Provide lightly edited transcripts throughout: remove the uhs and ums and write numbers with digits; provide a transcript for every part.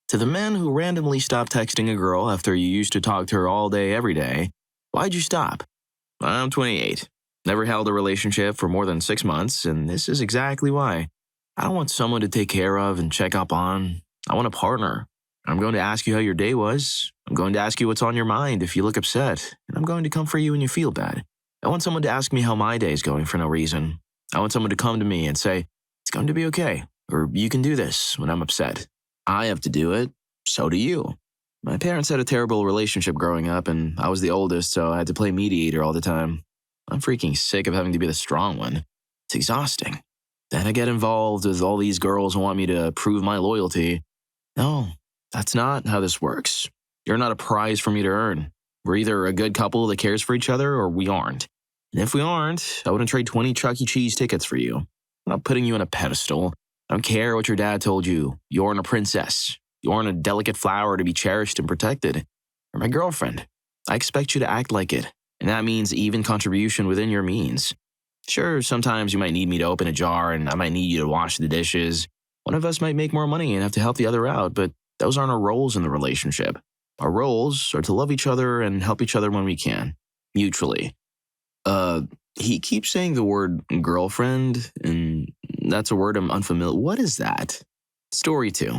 To the men who randomly stop texting a girl after you used to talk to her all day, every day, why'd you stop? I'm 28. Never held a relationship for more than 6 months, and this is exactly why. I don't want someone to take care of and check up on. I want a partner. I'm going to ask you how your day was. I'm going to ask you what's on your mind if you look upset, and I'm going to comfort you when you feel bad. I want someone to ask me how my day is going for no reason. I want someone to come to me and say, it's going to be okay, or you can do this when I'm upset. I have to do it. So do you. My parents had a terrible relationship growing up, and I was the oldest, so I had to play mediator all the time. I'm freaking sick of having to be the strong one. It's exhausting. Then I get involved with all these girls who want me to prove my loyalty. No, that's not how this works. You're not a prize for me to earn. We're either a good couple that cares for each other, or we aren't. And if we aren't, I wouldn't trade 20 Chuck E. Cheese tickets for you. I'm not putting you on a pedestal. I don't care what your dad told you. You aren't a princess. You aren't a delicate flower to be cherished and protected. You're my girlfriend. I expect you to act like it, and that means even contribution within your means. Sure, sometimes you might need me to open a jar, and I might need you to wash the dishes. One of us might make more money and have to help the other out, but those aren't our roles in the relationship. Our roles are to love each other and help each other when we can, mutually. He keeps saying the word girlfriend, and that's a word I'm unfamiliar. What is that? Story 2.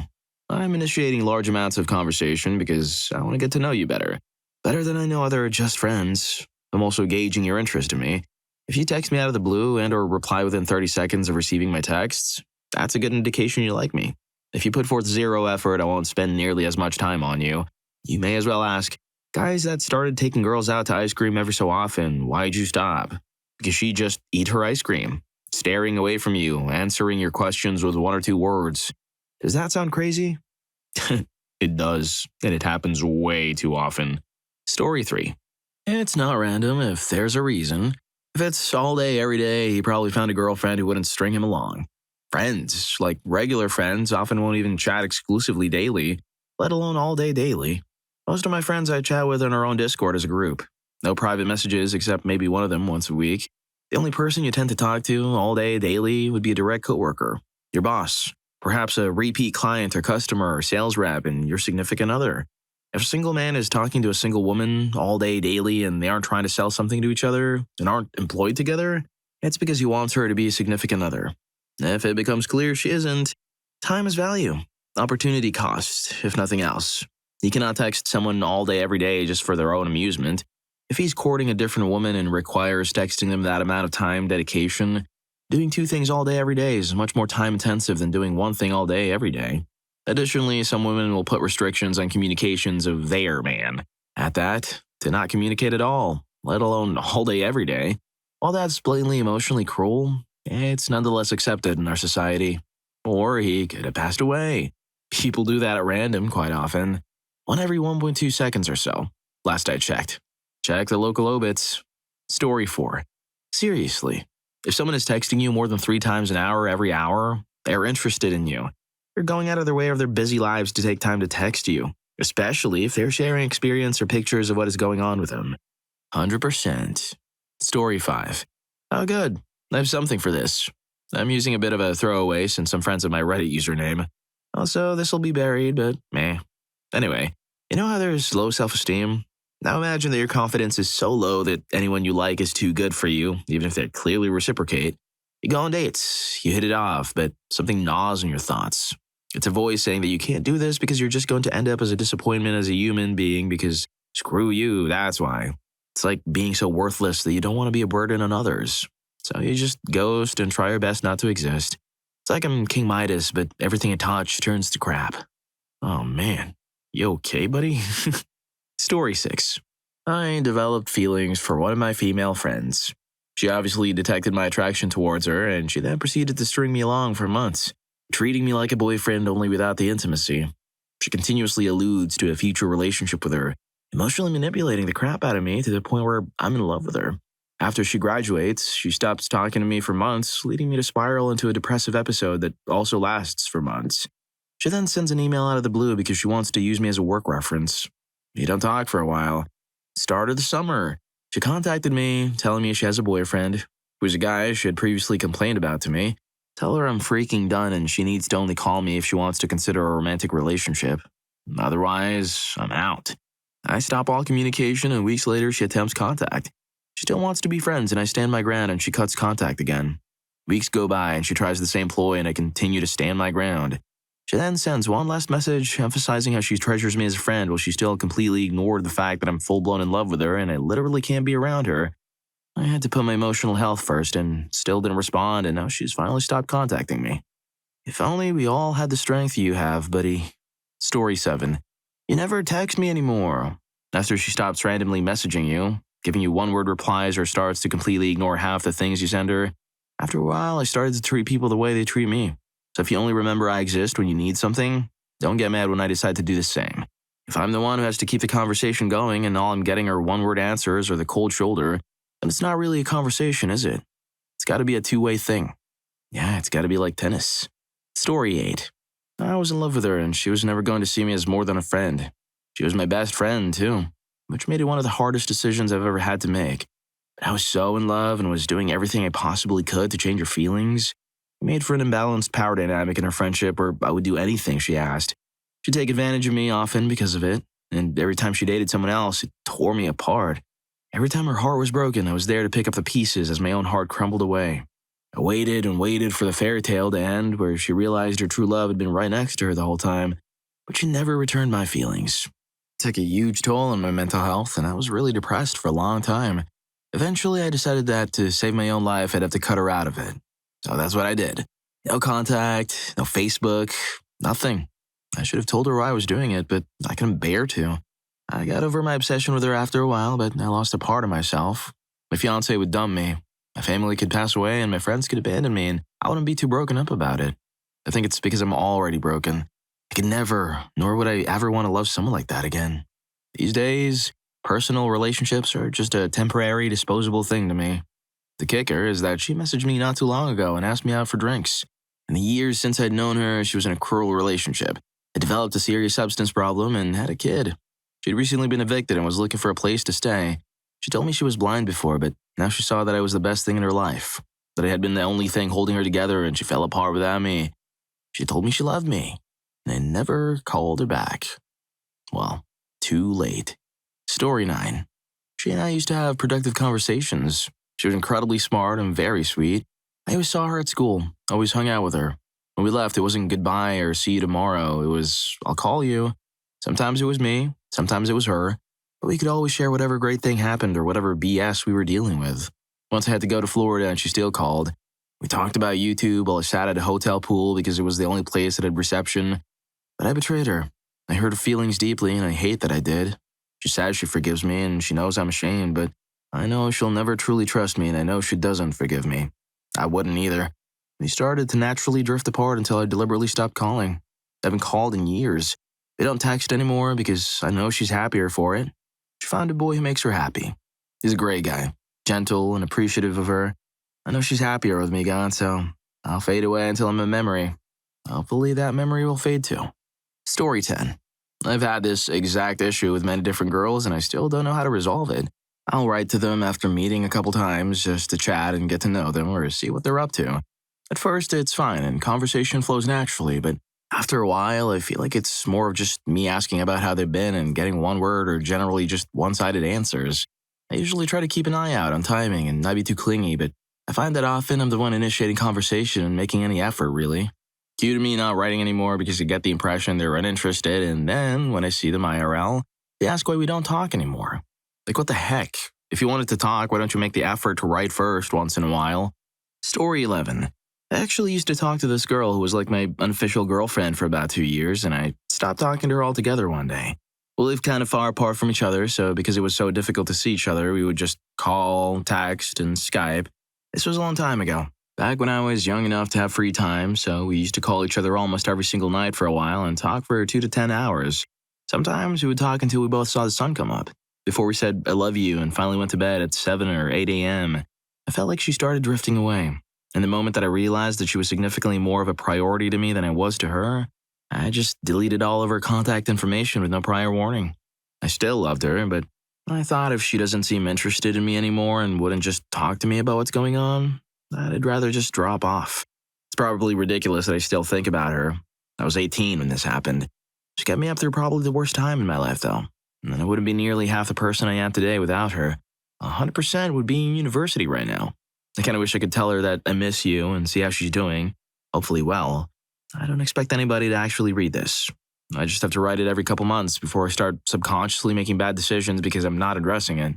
I'm initiating large amounts of conversation because I want to get to know you better. Better than I know other just friends. I'm also gauging your interest in me. If you text me out of the blue and or reply within 30 seconds of receiving my texts, that's a good indication you like me. If you put forth zero effort, I won't spend nearly as much time on you. You may as well ask, guys that started taking girls out to ice cream every so often, why'd you stop? Because she just eat her ice cream, staring away from you, answering your questions with 1 or 2 words. Does that sound crazy? It does, and it happens way too often. Story 3. It's not random if there's a reason. If it's all day, every day, he probably found a girlfriend who wouldn't string him along. Friends, like regular friends, often won't even chat exclusively daily, let alone all day daily. Most of my friends I chat with in our own Discord as a group. No private messages except maybe one of them once a week. The only person you tend to talk to all day daily would be a direct coworker, your boss, perhaps a repeat client or customer or sales rep, and your significant other. If a single man is talking to a single woman all day daily and they aren't trying to sell something to each other and aren't employed together, it's because he wants her to be a significant other. If it becomes clear she isn't, time is value, opportunity cost, if nothing else. He cannot text someone all day every day just for their own amusement. If he's courting a different woman and requires texting them that amount of time, dedication, doing 2 things all day every day is much more time intensive than doing 1 thing all day every day. Additionally, some women will put restrictions on communications of their man. At that, to not communicate at all, let alone all day every day. While that's blatantly emotionally cruel, it's nonetheless accepted in our society. Or he could have passed away. People do that at random quite often. 1 every 1.2 seconds or so, last I checked. Check the local obits. Story 4. Seriously, if someone is texting you more than 3 times an hour every hour, they're interested in you. They're going out of their way of their busy lives to take time to text you, especially if they're sharing experience or pictures of what is going on with them. 100%. Story 5. Oh good, I have something for this. I'm using a bit of a throwaway since some friends have my Reddit username. Also, this will be buried, but meh. Anyway, you know how there's low self-esteem? Now imagine that your confidence is so low that anyone you like is too good for you, even if they clearly reciprocate. You go on dates, you hit it off, but something gnaws on your thoughts. It's a voice saying that you can't do this because you're just going to end up as a disappointment as a human being because screw you, that's why. It's like being so worthless that you don't want to be a burden on others. So you just ghost and try your best not to exist. It's like I'm King Midas, but everything I touch turns to crap. Oh man, you okay, buddy? Story 6. I developed feelings for one of my female friends. She obviously detected my attraction towards her, and she then proceeded to string me along for months, treating me like a boyfriend only without the intimacy. She continuously alludes to a future relationship with her, emotionally manipulating the crap out of me to the point where I'm in love with her. After she graduates, she stops talking to me for months, leading me to spiral into a depressive episode that also lasts for months. She then sends an email out of the blue because she wants to use me as a work reference. We don't talk for a while. Start of the summer, she contacted me, telling me she has a boyfriend, who's a guy she had previously complained about to me. Tell her I'm freaking done and she needs to only call me if she wants to consider a romantic relationship. Otherwise, I'm out. I stop all communication, and weeks later, she attempts contact. She still wants to be friends, and I stand my ground, and she cuts contact again. Weeks go by, and she tries the same ploy, and I continue to stand my ground. She then sends one last message emphasizing how she treasures me as a friend while she still completely ignored the fact that I'm full-blown in love with her and I literally can't be around her. I had to put my emotional health first and still didn't respond, and now she's finally stopped contacting me. If only we all had the strength you have, buddy. Story 7. You never text me anymore. After she stops randomly messaging you, giving you one-word replies, or starts to completely ignore half the things you send her, after a while I started to treat people the way they treat me. So if you only remember I exist when you need something, don't get mad when I decide to do the same. If I'm the one who has to keep the conversation going and all I'm getting are one-word answers or the cold shoulder, then it's not really a conversation, is it? It's got to be a two-way thing. Yeah, it's got to be like tennis. Story 8. I was in love with her and she was never going to see me as more than a friend. She was my best friend, too, which made it one of the hardest decisions I've ever had to make. But I was so in love and was doing everything I possibly could to change her feelings. It made for an imbalanced power dynamic in our friendship where I would do anything she asked. She'd take advantage of me often because of it, and every time she dated someone else, it tore me apart. Every time her heart was broken, I was there to pick up the pieces as my own heart crumbled away. I waited and waited for the fairy tale to end where she realized her true love had been right next to her the whole time, but she never returned my feelings. It took a huge toll on my mental health, and I was really depressed for a long time. Eventually, I decided that to save my own life, I'd have to cut her out of it. So that's what I did. No contact, no Facebook, nothing. I should have told her why I was doing it, but I couldn't bear to. I got over my obsession with her after a while, but I lost a part of myself. My fiancé would dump me. My family could pass away and my friends could abandon me, and I wouldn't be too broken up about it. I think it's because I'm already broken. I could never, nor would I ever want to love someone like that again. These days, personal relationships are just a temporary, disposable thing to me. The kicker is that she messaged me not too long ago and asked me out for drinks. In the years since I'd known her, she was in a cruel relationship, had developed a serious substance problem, and had a kid. She'd recently been evicted and was looking for a place to stay. She told me she was blind before, but now she saw that I was the best thing in her life, that I had been the only thing holding her together and she fell apart without me. She told me she loved me, and I never called her back. Well, too late. Story 9. She and I used to have productive conversations. She was incredibly smart and very sweet. I always saw her at school, always hung out with her. When we left, it wasn't goodbye or see you tomorrow. It was, I'll call you. Sometimes it was me, sometimes it was her. But we could always share whatever great thing happened or whatever BS we were dealing with. Once I had to go to Florida and she still called. We talked about YouTube while I sat at a hotel pool because it was the only place that had reception. But I betrayed her. I hurt her feelings deeply and I hate that I did. She says she forgives me and she knows I'm ashamed, but I know she'll never truly trust me and I know she doesn't forgive me. I wouldn't either. We started to naturally drift apart until I deliberately stopped calling. I haven't called in years. We don't text anymore because I know she's happier for it. She found a boy who makes her happy. He's a great guy, gentle and appreciative of her. I know she's happier with me gone, so I'll fade away until I'm a memory. Hopefully that memory will fade too. Story 10. I've had this exact issue with many different girls and I still don't know how to resolve it. I'll write to them after meeting a couple times just to chat and get to know them or see what they're up to. At first, it's fine and conversation flows naturally, but after a while, I feel like it's more of just me asking about how they've been and getting one word or generally just one-sided answers. I usually try to keep an eye out on timing and not be too clingy, but I find that often I'm the one initiating conversation and making any effort, really. Cue to me not writing anymore because you get the impression they're uninterested, and then, when I see them IRL, they ask why we don't talk anymore. Like, what the heck? If you wanted to talk, why don't you make the effort to write first once in a while? Story 11. I actually used to talk to this girl who was like my unofficial girlfriend for about 2 years, and I stopped talking to her altogether one day. We lived kind of far apart from each other, so because it was so difficult to see each other, we would just call, text, and Skype. This was a long time ago, back when I was young enough to have free time, so we used to call each other almost every single night for a while and talk for 2 to 10 hours. Sometimes we would talk until we both saw the sun come up, before we said, I love you, and finally went to bed at 7 or 8 a.m. I felt like she started drifting away. And the moment that I realized that she was significantly more of a priority to me than I was to her, I just deleted all of her contact information with no prior warning. I still loved her, but I thought if she doesn't seem interested in me anymore and wouldn't just talk to me about what's going on, that I'd rather just drop off. It's probably ridiculous that I still think about her. I was 18 when this happened. She kept me up through probably the worst time in my life, though. And I wouldn't be nearly half the person I am today without her. 100% would be in university right now. I kind of wish I could tell her that I miss you and see how she's doing. Hopefully well. I don't expect anybody to actually read this. I just have to write it every couple months before I start subconsciously making bad decisions because I'm not addressing it.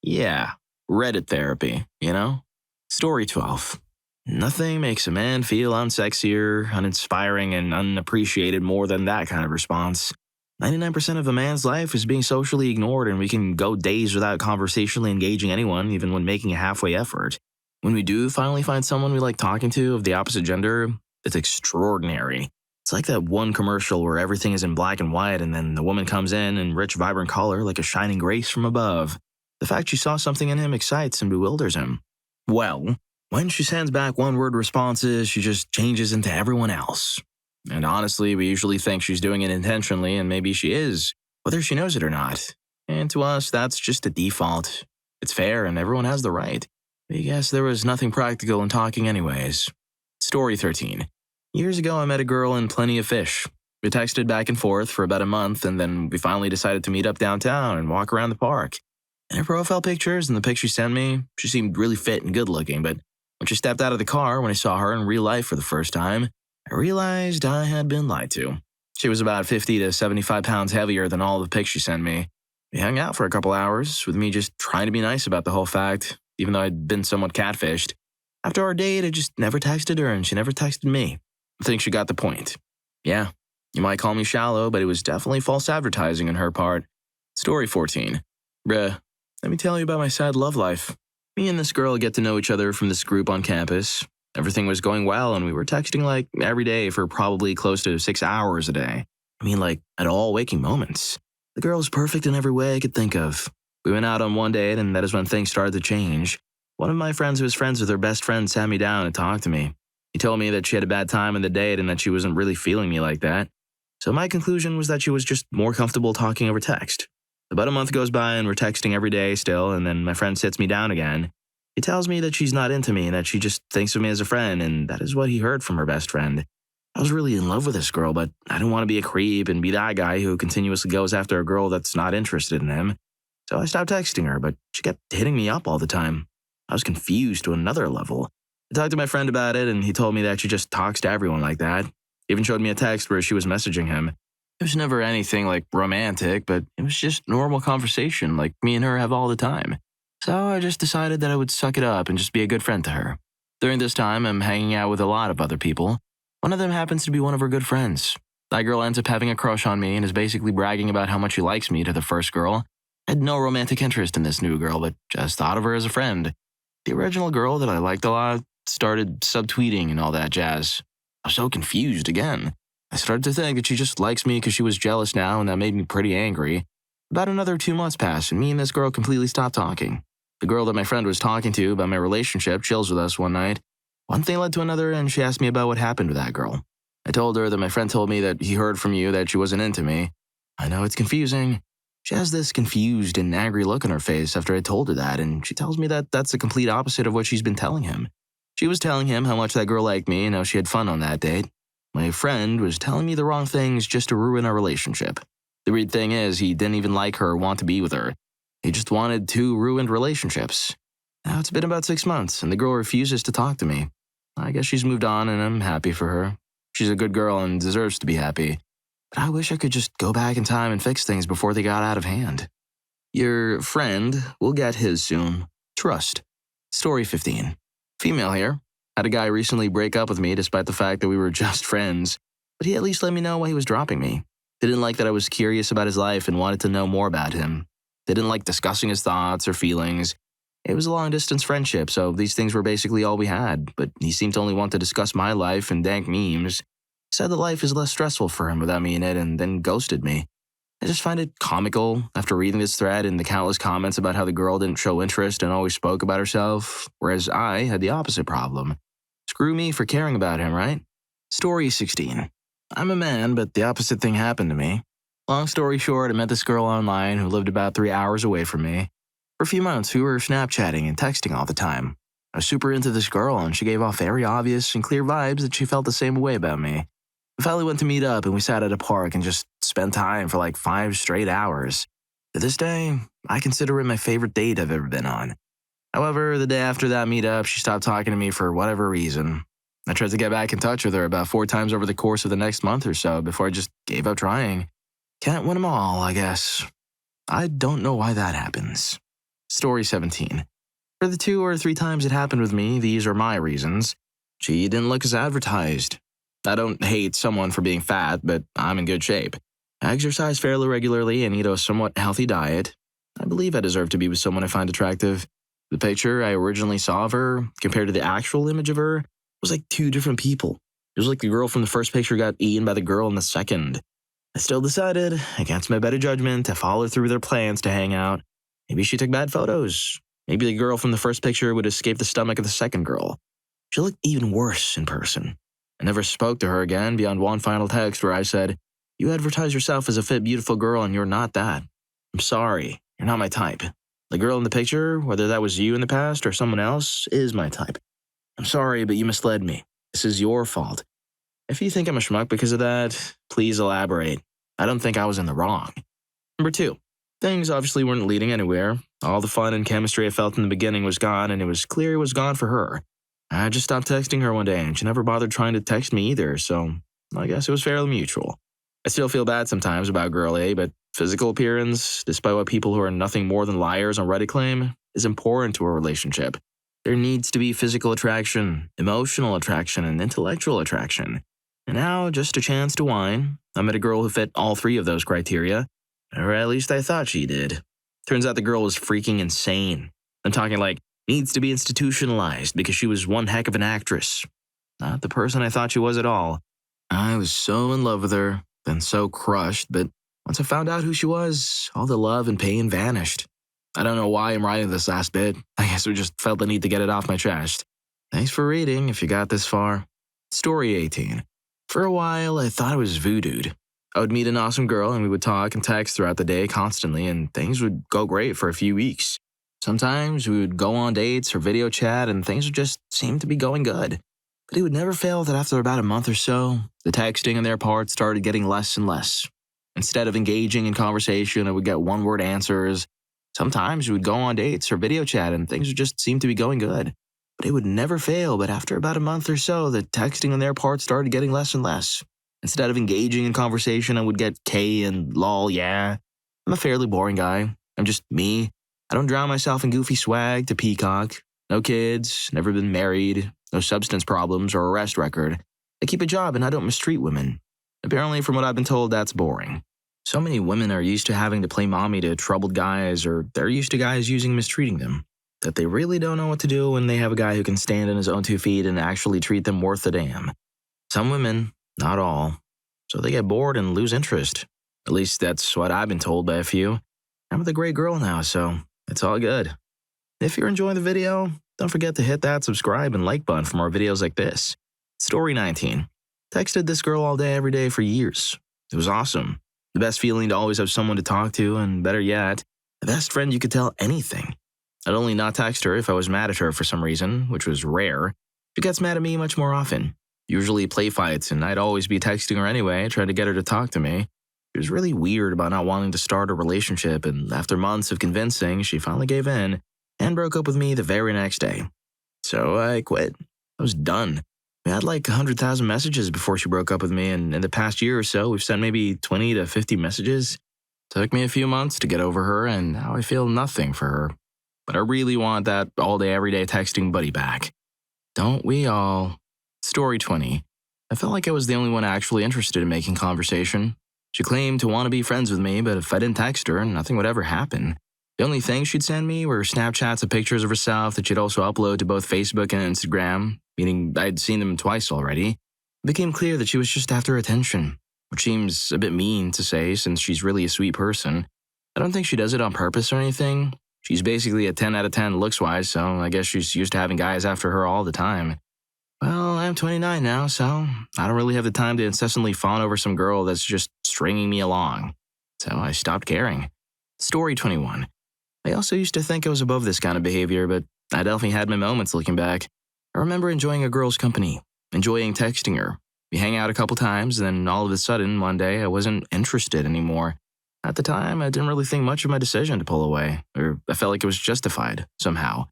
Yeah, Reddit therapy, you know? Story 12. Nothing makes a man feel unsexier, uninspiring, and unappreciated more than that kind of response. 99% of a man's life is being socially ignored, and we can go days without conversationally engaging anyone, even when making a halfway effort. When we do finally find someone we like talking to of the opposite gender, it's extraordinary. It's like that one commercial where everything is in black and white, and then the woman comes in rich, vibrant color like a shining grace from above. The fact she saw something in him excites and bewilders him. Well, when she sends back one-word responses, she just changes into everyone else. And honestly, we usually think she's doing it intentionally, and maybe she is, whether she knows it or not. And to us, that's just a default. It's fair, and everyone has the right. I guess there was nothing practical in talking anyways. Story 13. Years ago, I met a girl in Plenty of Fish. We texted back and forth for about a month, and then we finally decided to meet up downtown and walk around the park. In her profile pictures and the pic she sent me, she seemed really fit and good-looking, but when she stepped out of the car when I saw her in real life for the first time, I realized I had been lied to. She was about 50 to 75 pounds heavier than all the pics she sent me. We hung out for a couple hours, with me just trying to be nice about the whole fact, even though I'd been somewhat catfished. After our date, I just never texted her, and she never texted me. I think she got the point. Yeah, you might call me shallow, but it was definitely false advertising on her part. Story 14. Bruh, let me tell you about my sad love life. Me and this girl get to know each other from this group on campus. Everything was going well, and we were texting like every day for probably close to 6 hours a day. I mean, like, at all waking moments. The girl was perfect in every way I could think of. We went out on one date, and that is when things started to change. One of my friends who was friends with her best friend sat me down and talked to me. He told me that she had a bad time on the date and that she wasn't really feeling me like that. So my conclusion was that she was just more comfortable talking over text. About a month goes by and we're texting every day still, and then my friend sits me down again. He tells me that she's not into me and that she just thinks of me as a friend, and that is what he heard from her best friend. I was really in love with this girl, but I didn't want to be a creep and be that guy who continuously goes after a girl that's not interested in him. So I stopped texting her, but she kept hitting me up all the time. I was confused to another level. I talked to my friend about it, and he told me that she just talks to everyone like that. He even showed me a text where she was messaging him. It was never anything like romantic, but it was just normal conversation like me and her have all the time. So I just decided that I would suck it up and just be a good friend to her. During this time, I'm hanging out with a lot of other people. One of them happens to be one of her good friends. That girl ends up having a crush on me and is basically bragging about how much she likes me to the first girl. I had no romantic interest in this new girl, but just thought of her as a friend. The original girl that I liked a lot started subtweeting and all that jazz. I was so confused again. I started to think that she just likes me because she was jealous now, and that made me pretty angry. About another 2 months passed, and me and this girl completely stopped talking. The girl that my friend was talking to about my relationship chills with us one night. One thing led to another, and she asked me about what happened with that girl. I told her that my friend told me that he heard from you that she wasn't into me. I know it's confusing. She has this confused and angry look on her face after I told her that, and she tells me that that's the complete opposite of what she's been telling him. She was telling him how much that girl liked me and how she had fun on that date. My friend was telling me the wrong things just to ruin our relationship. The weird thing is, he didn't even like her or want to be with her. He just wanted 2 ruined relationships. Now it's been about 6 months, and the girl refuses to talk to me. I guess she's moved on, and I'm happy for her. She's a good girl and deserves to be happy. But I wish I could just go back in time and fix things before they got out of hand. Your friend will get his soon. Trust. Story 15. Female here. Had a guy recently break up with me despite the fact that we were just friends, but he at least let me know why he was dropping me. Didn't like that I was curious about his life and wanted to know more about him. Didn't like discussing his thoughts or feelings. It was a long-distance friendship, so these things were basically all we had, but he seemed to only want to discuss my life and dank memes. Said that life is less stressful for him without me in it, and then ghosted me. I just find it comical after reading this thread and the countless comments about how the girl didn't show interest and always spoke about herself, whereas I had the opposite problem. Screw me for caring about him, right? Story 16. I'm a man, but the opposite thing happened to me. Long story short, I met this girl online who lived about 3 hours away from me. For a few months, we were Snapchatting and texting all the time. I was super into this girl, and she gave off very obvious and clear vibes that she felt the same way about me. We finally went to meet up, and we sat at a park and just spent time for like 5 straight hours. To this day, I consider it my favorite date I've ever been on. However, the day after that meetup, she stopped talking to me for whatever reason. I tried to get back in touch with her about 4 times over the course of the next month or so before I just gave up trying. Can't win them all, I guess. I don't know why that happens. Story 17. For the 2 or 3 times it happened with me, these are my reasons. She didn't look as advertised. I don't hate someone for being fat, but I'm in good shape. I exercise fairly regularly and eat a somewhat healthy diet. I believe I deserve to be with someone I find attractive. The picture I originally saw of her, compared to the actual image of her, was like 2 different people. It was like the girl from the first picture got eaten by the girl in the second. I still decided, against my better judgment, to follow through their plans to hang out. Maybe she took bad photos. Maybe the girl from the first picture would escape the stomach of the second girl. She looked even worse in person. I never spoke to her again beyond one final text where I said, "You advertise yourself as a fit, beautiful girl, and you're not that. I'm sorry, you're not my type. The girl in the picture, whether that was you in the past or someone else, is my type. I'm sorry, but you misled me. This is your fault. If you think I'm a schmuck because of that, please elaborate. I don't think I was in the wrong." Number 2. Things obviously weren't leading anywhere. All the fun and chemistry I felt in the beginning was gone, and it was clear it was gone for her. I just stopped texting her one day, and she never bothered trying to text me either, so I guess it was fairly mutual. I still feel bad sometimes about girl A, but physical appearance, despite what people who are nothing more than liars on Reddit claim, is important to a relationship. There needs to be physical attraction, emotional attraction, and intellectual attraction. And now, just a chance to whine, I met a girl who fit all 3 of those criteria, or at least I thought she did. Turns out the girl was freaking insane. I'm talking like, needs to be institutionalized because she was one heck of an actress. Not the person I thought she was at all. I was so in love with her, then so crushed, but once I found out who she was, all the love and pain vanished. I don't know why I'm writing this last bit. I guess I just felt the need to get it off my chest. Thanks for reading if you got this far. Story 18. For a while, I thought I was voodooed. I would meet an awesome girl and we would talk and text throughout the day constantly, and things would go great for a few weeks. Sometimes we would go on dates or video chat and things would just seem to be going good. But it would never fail that after about a month or so, the texting on their part started getting less and less. Instead of engaging in conversation, I would get one-word answers. Sometimes we would go on dates or video chat and things would just seem to be going good. But it would never fail, but after about a month or so, the texting on their part started getting less and less. Instead of engaging in conversation, I would get K and lol, yeah. I'm a fairly boring guy. I'm just me. I don't drown myself in goofy swag to peacock. No kids, never been married, no substance problems or arrest record. I keep a job and I don't mistreat women. Apparently, from what I've been told, that's boring. So many women are used to having to play mommy to troubled guys, or they're used to guys using mistreating them, that they really don't know what to do when they have a guy who can stand on his own 2 feet and actually treat them worth a damn. Some women, not all. So they get bored and lose interest. At least that's what I've been told by a few. I'm with a great girl now, so it's all good. If you're enjoying the video, don't forget to hit that subscribe and like button for more videos like this. Story 19. Texted this girl all day, every day for years. It was awesome. The best feeling to always have someone to talk to, and better yet, the best friend you could tell anything. I'd only not text her if I was mad at her for some reason, which was rare. She gets mad at me much more often. Usually play fights, and I'd always be texting her anyway, trying to get her to talk to me. She was really weird about not wanting to start a relationship, and after months of convincing, she finally gave in and broke up with me the very next day. So I quit. I was done. We had like 100,000 messages before she broke up with me, and in the past year or so, we've sent maybe 20 to 50 messages. Took me a few months to get over her, and now I feel nothing for her. But I really want that all-day, everyday texting buddy back. Don't we all? Story 20. I felt like I was the only one actually interested in making conversation. She claimed to want to be friends with me, but if I didn't text her, nothing would ever happen. The only things she'd send me were Snapchats of pictures of herself that she'd also upload to both Facebook and Instagram, meaning I'd seen them twice already. It became clear that she was just after attention, which seems a bit mean to say since she's really a sweet person. I don't think she does it on purpose or anything. She's basically a 10 out of 10 looks-wise, so I guess she's used to having guys after her all the time. Well, I'm 29 now, so I don't really have the time to incessantly fawn over some girl that's just stringing me along. So I stopped caring. Story 21. I also used to think I was above this kind of behavior, but I definitely had my moments looking back. I remember enjoying a girl's company, enjoying texting her, We hang out a couple times, and then all of a sudden, one day, I wasn't interested anymore. At the time, I didn't really think much of my decision to pull away, or I felt like it was justified somehow.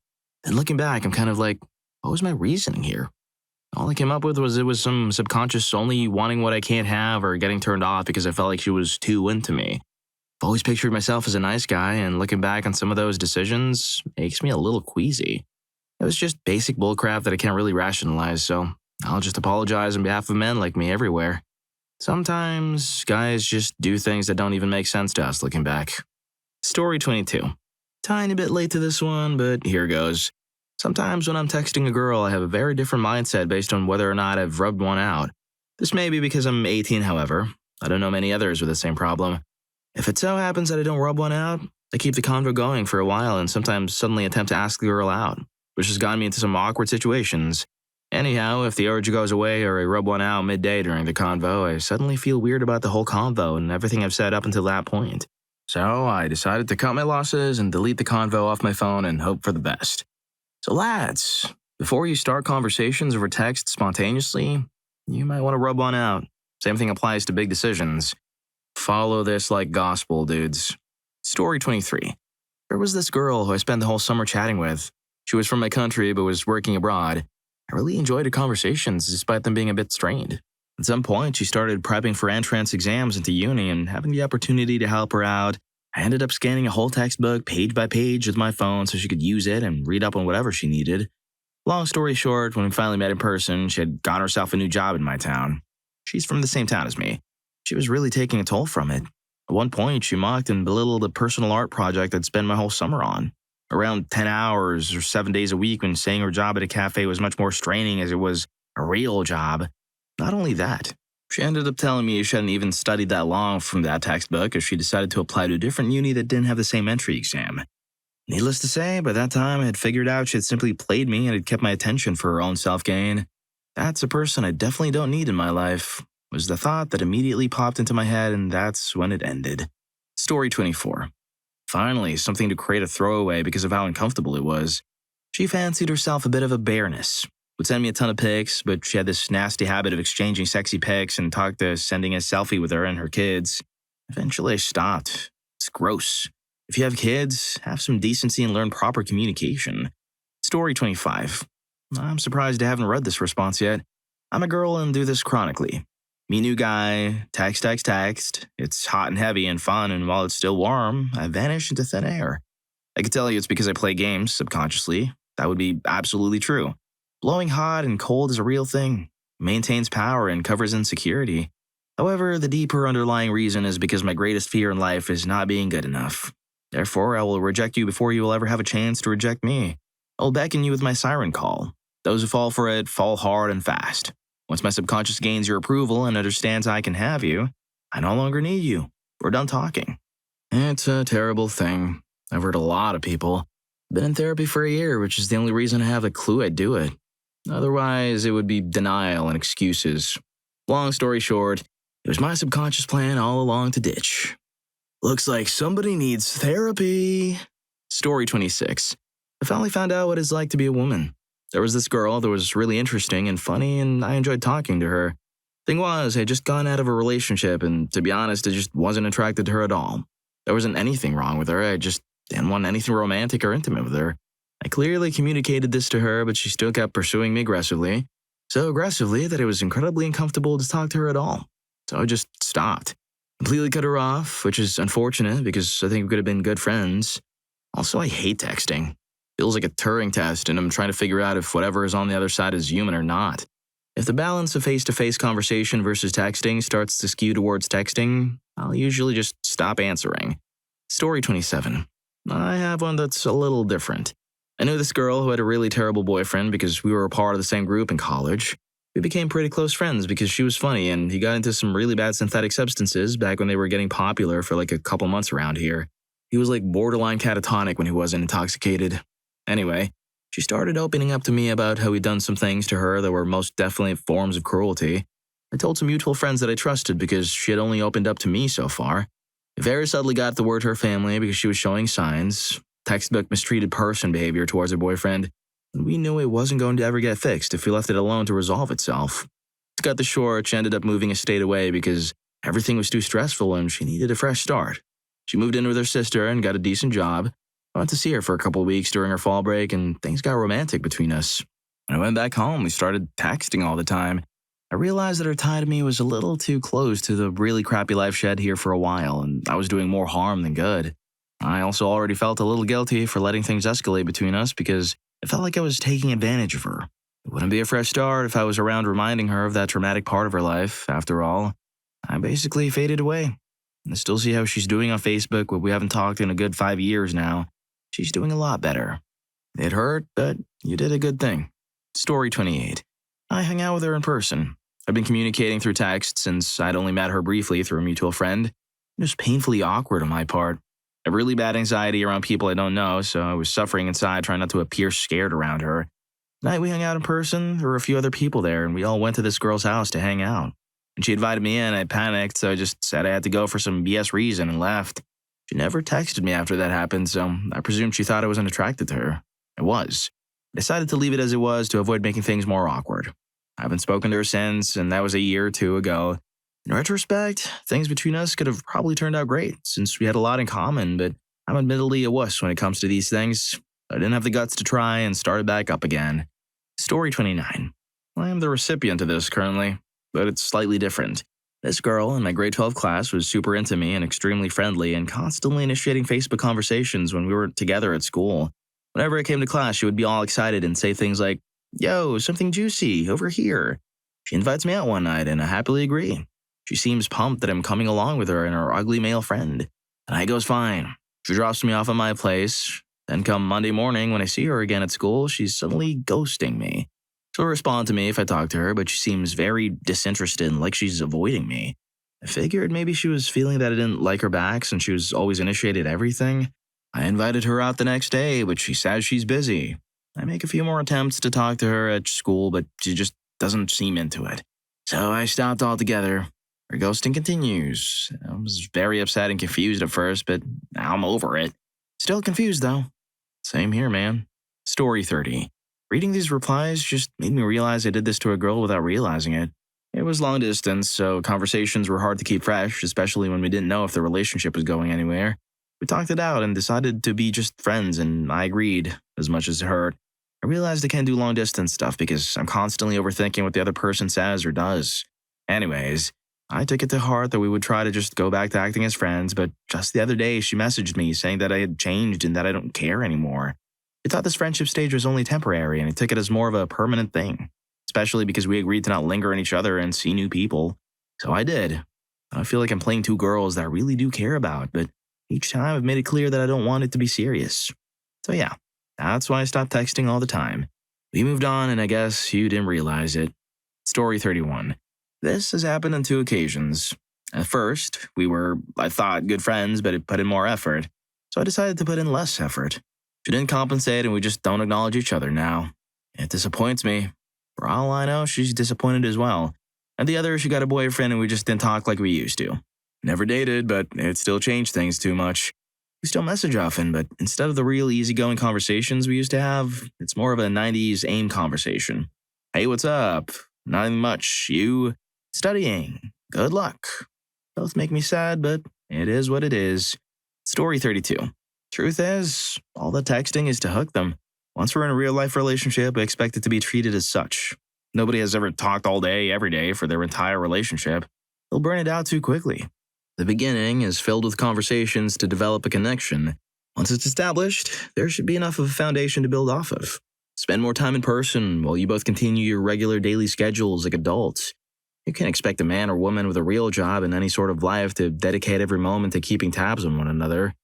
And looking back, I'm kind of like, what was my reasoning here? All I came up with was it was some subconscious only wanting what I can't have or getting turned off because I felt like she was too into me. I've always pictured myself as a nice guy, and looking back on some of those decisions makes me a little queasy. It was just basic bullcrap that I can't really rationalize, so I'll just apologize on behalf of men like me everywhere. Sometimes guys just do things that don't even make sense to us looking back. Story 22. Tiny bit late to this one, but here goes. Sometimes when I'm texting a girl, I have a very different mindset based on whether or not I've rubbed one out. This may be because I'm 18, however. I don't know many others with the same problem. If it so happens that I don't rub one out, I keep the convo going for a while and sometimes suddenly attempt to ask the girl out, which has gotten me into some awkward situations. Anyhow, if the urge goes away or I rub one out midday during the convo, I suddenly feel weird about the whole convo and everything I've said up until that point. So I decided to cut my losses and delete the convo off my phone and hope for the best. So lads, before you start conversations over text spontaneously, you might want to rub one out. Same thing applies to big decisions. Follow this like gospel, dudes. Story 23. There was this girl who I spent the whole summer chatting with. She was from my country but was working abroad. I really enjoyed her conversations despite them being a bit strained. At some point, she started prepping for entrance exams into uni, and having the opportunity to help her out, I ended up scanning a whole textbook page by page with my phone so she could use it and read up on whatever she needed. Long story short, when we finally met in person, she had gotten herself a new job in my town. She's from the same town as me. She was really taking a toll from it. At one point, she mocked and belittled a personal art project I'd spent my whole summer on. Around 10 hours or 7 days a week, when saying her job at a cafe was much more straining as it was a real job. Not only that, she ended up telling me she hadn't even studied that long from that textbook as she decided to apply to a different uni that didn't have the same entry exam. Needless to say, by that time I had figured out she had simply played me and had kept my attention for her own self-gain. That's a person I definitely don't need in my life, was the thought that immediately popped into my head, and that's when it ended. Story 24. Finally, something to create a throwaway because of how uncomfortable it was. She fancied herself a bit of a bareness. Would send me a ton of pics, but she had this nasty habit of exchanging sexy pics and talked to sending a selfie with her and her kids. Eventually I stopped. It's gross. If you have kids, have some decency and learn proper communication. Story 25. I'm surprised I haven't read this response yet. I'm a girl and do this chronically. Me new guy, text. It's hot and heavy and fun, and while it's still warm, I vanish into thin air. I could tell you it's because I play games subconsciously. That would be absolutely true. Blowing hot and cold is a real thing. Maintains power and covers insecurity. However, the deeper underlying reason is because my greatest fear in life is not being good enough. Therefore, I will reject you before you will ever have a chance to reject me. I will beckon you with my siren call. Those who fall for it fall hard and fast. Once my subconscious gains your approval and understands I can have you, I no longer need you. We're done talking. It's a terrible thing. I've heard a lot of people. Been in therapy for a year, which is the only reason I have a clue I'd do it. Otherwise, it would be denial and excuses. Long story short, it was my subconscious plan all along to ditch. Looks like somebody needs therapy. Story 26. I finally found out what it's like to be a woman. There was this girl that was really interesting and funny, and I enjoyed talking to her. Thing was, I had just gotten out of a relationship, and to be honest, I just wasn't attracted to her at all. There wasn't anything wrong with her, I just didn't want anything romantic or intimate with her. I clearly communicated this to her, but she still kept pursuing me aggressively. So aggressively that it was incredibly uncomfortable to talk to her at all. So I just stopped. Completely cut her off, which is unfortunate because I think we could have been good friends. Also, I hate texting. Feels like a Turing test, and I'm trying to figure out if whatever is on the other side is human or not. If the balance of face-to-face conversation versus texting starts to skew towards texting, I'll usually just stop answering. Story 27. I have one that's a little different. I knew this girl who had a really terrible boyfriend because we were a part of the same group in college. We became pretty close friends because she was funny, and he got into some really bad synthetic substances back when they were getting popular for like a couple months around here. He was like borderline catatonic when he wasn't intoxicated. Anyway, she started opening up to me about how he'd done some things to her that were most definitely forms of cruelty. I told some mutual friends that I trusted because she had only opened up to me so far. I very subtly got the word to her family because she was showing signs, textbook mistreated person behavior towards her boyfriend, and we knew it wasn't going to ever get fixed if we left it alone to resolve itself. To cut the short, she ended up moving a state away because everything was too stressful and she needed a fresh start. She moved in with her sister and got a decent job. I went to see her for a couple of weeks during her fall break, and things got romantic between us. When I went back home, we started texting all the time. I realized that her tie to me was a little too close to the really crappy life she had here for a while, and I was doing more harm than good. I also already felt a little guilty for letting things escalate between us because it felt like I was taking advantage of her. It wouldn't be a fresh start if I was around reminding her of that traumatic part of her life. After all, I basically faded away. I still see how she's doing on Facebook, but we haven't talked in a good 5 years now. She's doing a lot better. It hurt, but you did a good thing. Story 28. I hung out with her in person. I've been communicating through text since I'd only met her briefly through a mutual friend. It was painfully awkward on my part. I have really bad anxiety around people I don't know, so I was suffering inside trying not to appear scared around her. The night we hung out in person, there were a few other people there, and we all went to this girl's house to hang out. When she invited me in, I panicked, so I just said I had to go for some BS reason and left. She never texted me after that happened, so I presumed she thought I wasn't attracted to her. I was. I decided to leave it as it was to avoid making things more awkward. I haven't spoken to her since, and that was a year or two ago. In retrospect, things between us could have probably turned out great, since we had a lot in common, but I'm admittedly a wuss when it comes to these things. I didn't have the guts to try and started back up again. Story 29. I am the recipient of this currently, but it's slightly different. This girl in my grade 12 class was super into me and extremely friendly and constantly initiating Facebook conversations when we were together at school. Whenever I came to class, she would be all excited and say things like, "Yo, something juicy, over here." She invites me out one night and I happily agree. She seems pumped that I'm coming along with her and her ugly male friend. The night goes fine. She drops me off at my place. Then come Monday morning when I see her again at school, she's suddenly ghosting me. She'll respond to me if I talk to her, but she seems very disinterested and like she's avoiding me. I figured maybe she was feeling that I didn't like her back since she was always initiated everything. I invited her out the next day, but she says she's busy. I make a few more attempts to talk to her at school, but she just doesn't seem into it. So I stopped altogether. Her ghosting continues. I was very upset and confused at first, but now I'm over it. Still confused, though. Same here, man. Story 30. Reading these replies just made me realize I did this to a girl without realizing it. It was long distance, so conversations were hard to keep fresh, especially when we didn't know if the relationship was going anywhere. We talked it out and decided to be just friends, and I agreed, as much as it hurt. I realized I can't do long distance stuff because I'm constantly overthinking what the other person says or does. Anyways, I took it to heart that we would try to just go back to acting as friends, but just the other day she messaged me saying that I had changed and that I don't care anymore. I thought this friendship stage was only temporary and I took it as more of a permanent thing, especially because we agreed to not linger on each other and see new people. So I did. I feel like I'm playing two girls that I really do care about, but each time I've made it clear that I don't want it to be serious. So yeah, that's why I stopped texting all the time. We moved on and I guess you didn't realize it. Story 31. This has happened on 2 occasions. At first, we were, I thought, good friends, but it put in more effort. So I decided to put in less effort. She didn't compensate and we just don't acknowledge each other now. It disappoints me. For all I know, she's disappointed as well. And the other, she got a boyfriend and we just didn't talk like we used to. Never dated, but it still changed things too much. We still message often, but instead of the real easygoing conversations we used to have, it's more of a 90s AIM conversation. Hey, what's up? Nothing much. You? Studying. Good luck. Both make me sad, but it is what it is. Story 32. Truth is, all the texting is to hook them. Once we're in a real-life relationship, we expect it to be treated as such. Nobody has ever talked all day, every day for their entire relationship. They'll burn it out too quickly. The beginning is filled with conversations to develop a connection. Once it's established, there should be enough of a foundation to build off of. Spend more time in person while you both continue your regular daily schedules like adults. You can't expect a man or woman with a real job and any sort of life to dedicate every moment to keeping tabs on one another.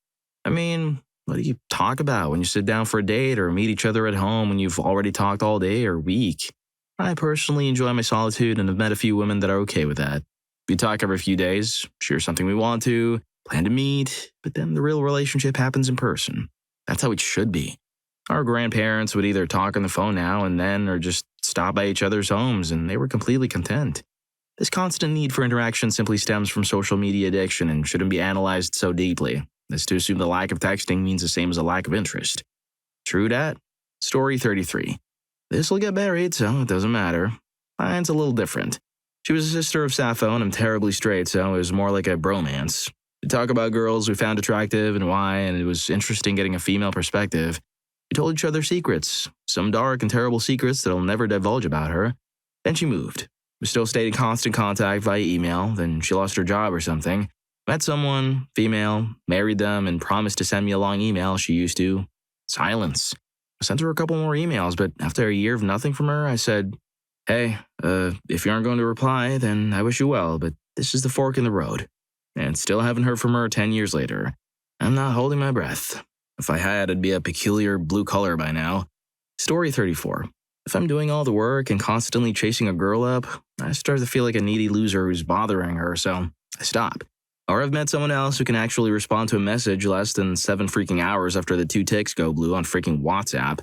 I mean, what do you talk about when you sit down for a date or meet each other at home when you've already talked all day or week? I personally enjoy my solitude and have met a few women that are okay with that. We talk every few days, share something we want to, plan to meet, but then the real relationship happens in person. That's how it should be. Our grandparents would either talk on the phone now and then or just stop by each other's homes and they were completely content. This constant need for interaction simply stems from social media addiction and shouldn't be analyzed so deeply, as to assume the lack of texting means the same as a lack of interest. True dat? Story 33. This will get buried, so it doesn't matter. Mine's a little different. She was a sister of Sappho, and I'm terribly straight, so it was more like a bromance. We talk about girls we found attractive and why, and it was interesting getting a female perspective. We told each other secrets, some dark and terrible secrets that I'll never divulge about her. Then she moved. We still stayed in constant contact via email, then she lost her job or something. Met someone, female, married them, and promised to send me a long email she used to. Silence. I sent her a couple more emails, but after a year of nothing from her, I said, "Hey, if you aren't going to reply, then I wish you well, but this is the fork in the road." And still haven't heard from her 10 years later. I'm not holding my breath. If I had, it'd be a peculiar blue color by now. Story 34. If I'm doing all the work and constantly chasing a girl up, I start to feel like a needy loser who's bothering her, so I stop. Or I've met someone else who can actually respond to a message less than 7 freaking hours after the 2 ticks go blue on freaking WhatsApp.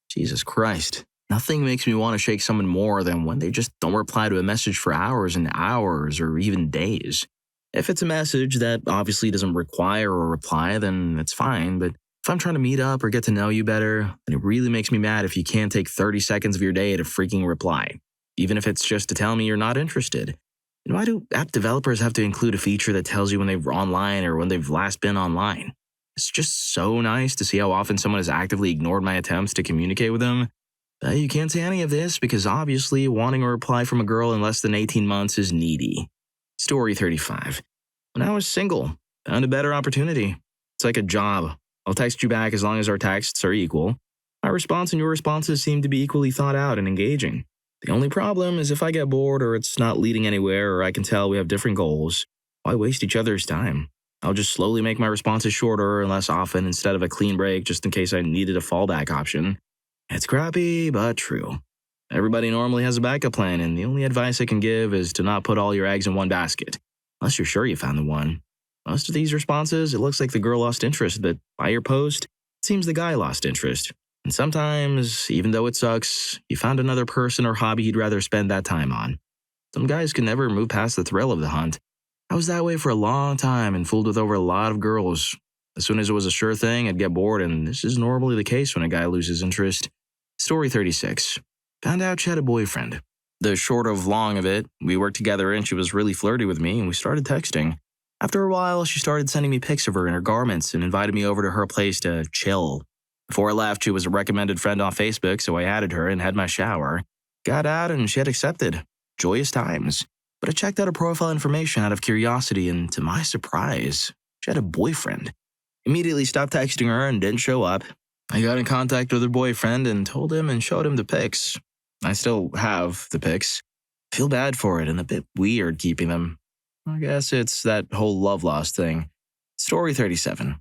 Jesus Christ. Nothing makes me want to shake someone more than when they just don't reply to a message for hours and hours or even days. If it's a message that obviously doesn't require a reply, then it's fine, but if I'm trying to meet up or get to know you better, then it really makes me mad if you can't take 30 seconds of your day to freaking reply, even if it's just to tell me you're not interested. And why do app developers have to include a feature that tells you when they're online or when they've last been online? It's just so nice to see how often someone has actively ignored my attempts to communicate with them. You can't say any of this because obviously wanting a reply from a girl in less than 18 months is needy. Story 35. When I was single, found a better opportunity. It's like a job. I'll text you back as long as our texts are equal. My response and your responses seem to be equally thought out and engaging. The only problem is if I get bored or it's not leading anywhere or I can tell we have different goals, why waste each other's time? I'll just slowly make my responses shorter and less often instead of a clean break just in case I needed a fallback option. It's crappy, but true. Everybody normally has a backup plan, and the only advice I can give is to not put all your eggs in one basket, unless you're sure you found the one. Most of these responses, it looks like the girl lost interest, but by your post, it seems the guy lost interest. And sometimes, even though it sucks, you found another person or hobby he'd rather spend that time on. Some guys can never move past the thrill of the hunt. I was that way for a long time and fooled with over a lot of girls. As soon as it was a sure thing, I'd get bored, and this is normally the case when a guy loses interest. Story 36. Found out she had a boyfriend. The short of long of it, we worked together and she was really flirty with me and we started texting. After a while, she started sending me pics of her in her garments and invited me over to her place to chill. Before I left, she was a recommended friend on Facebook, so I added her and had my shower. Got out and she had accepted. Joyous times. But I checked out her profile information out of curiosity and to my surprise, she had a boyfriend. Immediately stopped texting her and didn't show up. I got in contact with her boyfriend and told him and showed him the pics. I still have the pics. Feel bad for it and a bit weird keeping them. I guess it's that whole love lost thing. Story 37.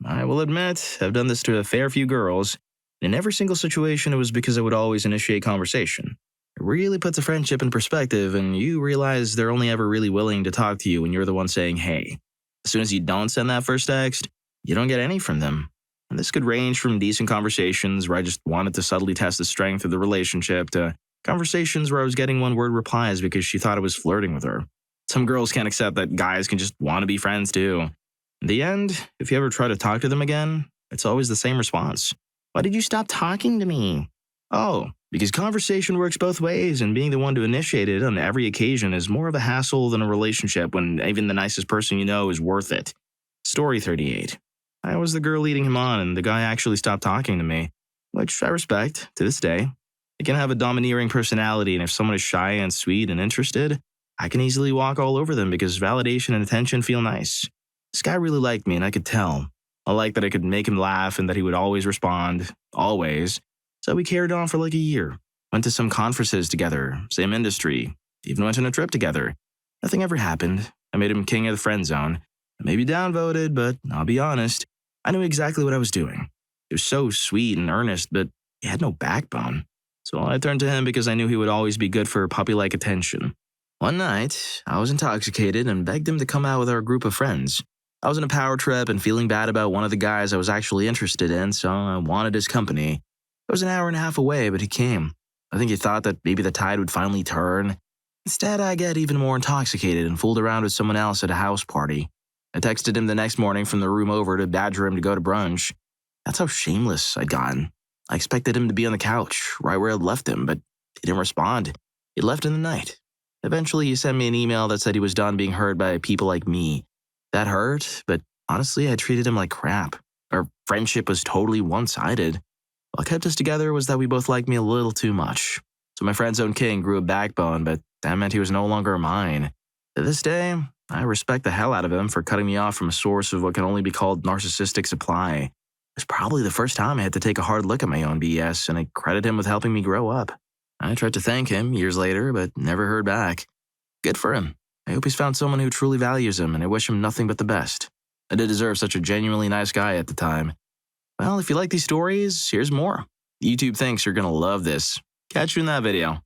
I will admit, I've done this to a fair few girls. In every single situation, it was because I would always initiate conversation. It really puts a friendship in perspective, and you realize they're only ever really willing to talk to you when you're the one saying, hey. As soon as you don't send that first text, you don't get any from them. And this could range from decent conversations where I just wanted to subtly test the strength of the relationship to conversations where I was getting one-word replies because she thought I was flirting with her. Some girls can't accept that guys can just want to be friends too. In the end, if you ever try to talk to them again, it's always the same response. Why did you stop talking to me? Oh, because conversation works both ways and being the one to initiate it on every occasion is more of a hassle than a relationship when even the nicest person you know is worth it. Story 38. I was the girl leading him on and the guy actually stopped talking to me, which I respect to this day. I can have a domineering personality and if someone is shy and sweet and interested, I can easily walk all over them because validation and attention feel nice. This guy really liked me and I could tell. I liked that I could make him laugh and that he would always respond, always. So we carried on for like a year. Went to some conferences together, same industry, even went on a trip together. Nothing ever happened. I made him king of the friend zone. I may be downvoted, but I'll be honest, I knew exactly what I was doing. He was so sweet and earnest, but he had no backbone. So I turned to him because I knew he would always be good for puppy-like attention. One night, I was intoxicated and begged him to come out with our group of friends. I was on a power trip and feeling bad about one of the guys I was actually interested in, so I wanted his company. It was an hour and a half away, but he came. I think he thought that maybe the tide would finally turn. Instead, I get even more intoxicated and fooled around with someone else at a house party. I texted him the next morning from the room over to badger him to go to brunch. That's how shameless I'd gotten. I expected him to be on the couch, right where I'd left him, but he didn't respond. He left in the night. Eventually, he sent me an email that said he was done being hurt by people like me. That hurt, but honestly, I treated him like crap. Our friendship was totally one-sided. What kept us together was that we both liked me a little too much. So my friend zone king grew a backbone, but that meant he was no longer mine. To this day, I respect the hell out of him for cutting me off from a source of what can only be called narcissistic supply. It was probably the first time I had to take a hard look at my own BS, and I credit him with helping me grow up. I tried to thank him years later, but never heard back. Good for him. I hope he's found someone who truly values him, and I wish him nothing but the best. I did deserve such a genuinely nice guy at the time. Well, if you like these stories, here's more. YouTube thinks you're gonna love this. Catch you in that video.